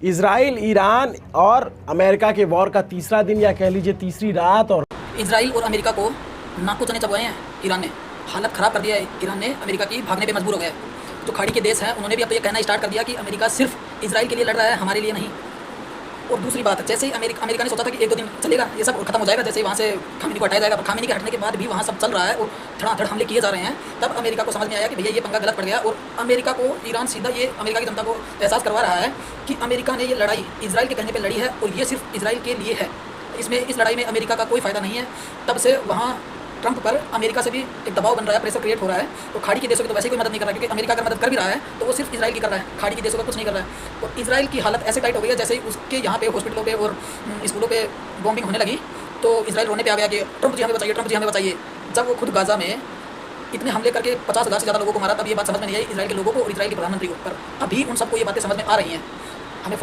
Israel, Iran और America के war का तीसरा दिन या कह लीजिए तीसरी रात। और इजराइल और अमेरिका को नाक चने चबवाए हैं ईरान ने। हालत ख़राब कर दिया है ईरान ने, अमेरिका की भागने पे मजबूर हो गया है। जो खाड़ी के देश हैं उन्होंने भी अब तो ये कहना स्टार्ट कर दिया कि अमेरिका सिर्फ इजराइल के लिए लड़ रहा है, हमारे लिए नहीं। और दूसरी बात, जैसे ही अमेरिका ने सोचा था कि 1-2 दिन चलेगा ये सब और खत्म हो जाएगा, जैसे ही वहाँ से खामेनी को हटाया जाएगा, पर खामेनी के हटने के बाद भी वहाँ सब चल रहा है और धड़ाधड़ हमले किए जा रहे हैं, तब अमेरिका को समझ में आया कि भैया ये पंगा गलत पड़ गया। और अमेरिका को ईरान सीधा ये अमेरिका की जनता को एहसास करवा रहा है कि अमेरिका ने ये लड़ाई इजराइल के कहने पर लड़ी है और ये सिर्फ इजराइल के लिए है। इस लड़ाई में अमेरिका का कोई फ़ायदा नहीं है। तब से वहाँ ट्रंप पर अमेरिका से भी एक दबाव बन रहा है, प्रेशर क्रिएट हो रहा है। तो खाड़ी के देशों की तो वैसे कोई मदद नहीं कर रहा है, क्योंकि अमेरिका अगर मदद कर भी रहा है तो वो सिर्फ इजराइल की कर रहा है, खाड़ी के देशों का कुछ नहीं कर रहा है। और इजराइल की हालत ऐसे टाइट हो गई है, जैसे ही उसके यहाँ पे हॉस्पिटलों पे और स्कूलों पे बॉम्बिंग होने लगी तो इजराइल रोने पे आ गया कि ट्रंप जी हमें बताइए, ट्रंप जी हमें बताइए। जब वो खुद गाजा में इतने हमले करके 50,000 से ज़्यादा लोगों को मारा, तब ये बात समझ में नहीं आई इजराइल के लोगों को और इजराइल के प्रधानमंत्री को। पर अभी उन सबको ये बातें समझ में आ रही हैं। हमें